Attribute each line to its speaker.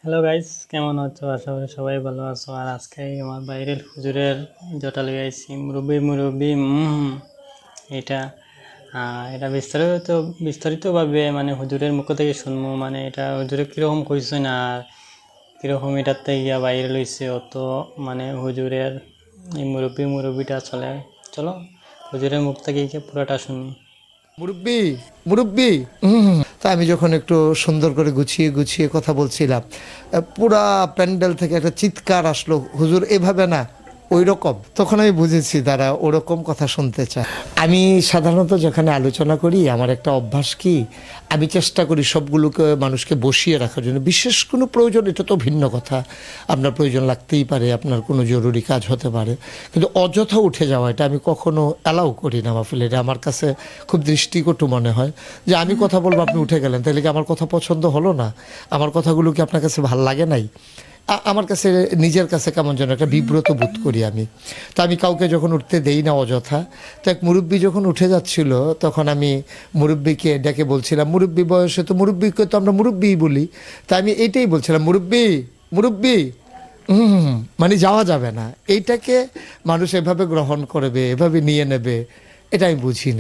Speaker 1: Hello guys, কেমন আছো? আশা করি সবাই ভালো আছো। আর আজকে আমার বাইরের হুজুরের জটা লই আইছি। মুরব্বি মুরব্বি এটা এটা বিস্তারিতভাবে মানে হুজুরের মুখ থেকে শুনবো। মানে এটা হুজুরে কীরকম কইছে না আর কীরকম এটার থেকে গিয়া বাইরে লইছে অত, মানে হুজুরের এই মুরব্বিটা চলো হুজুরের মুখ থেকে গিয়ে পুরোটা শুনি।
Speaker 2: মুরব্বি মুরব্বি তা আমি যখন একটু সুন্দর করে গুছিয়ে গুছিয়ে কথা বলছিলাম, পুরা প্যান্ডেল থেকে একটা চিৎকার আসলো, হুজুর এভাবে না ওই রকম। তখন আমি বুঝেছি তারা ওরকম কথা শুনতে চায়। আমি সাধারণত যেখানে আলোচনা করি আমার একটা অভ্যাস কি, আমি চেষ্টা করি সবগুলোকে মানুষকে বসিয়ে রাখার জন্য। বিশেষ কোনো প্রয়োজন এটা তো ভিন্ন কথা, আপনার প্রয়োজন লাগতেই পারে, আপনার কোনো জরুরি কাজ হতে পারে, কিন্তু অযথা উঠে যাওয়া এটা আমি কখনো অ্যালাউ করি না মাহফিলে। এটা আমার কাছে খুব দৃষ্টিকটু মনে হয় যে আমি কথা বলবো আপনি উঠে গেলেন, তাহলে কি আমার কথা পছন্দ হলো না? আমার কথাগুলো কি আপনার কাছে ভাল লাগে নাই? আমার কাছে নিজের কাছে কেমন যেন একটা বিব্রত বোধ করি আমি। তো আমি কাউকে যখন উঠতে দেই না অযথা। তো এক মুরব্বি যখন উঠে যাচ্ছিল তখন আমি মুরব্বিকে ডেকে বলছিলাম, মুরব্বি বয়সে তো মুরব্বিকে তো আমরা মুরব্বিই বলি, তা আমি এইটাই বলছিলাম, মুরব্বি মুরব্বি মানে যাওয়া যাবে না। এইটাকে মানুষ এভাবে গ্রহণ করবে, এভাবে নিয়ে নেবে, এটা আমি বুঝি না।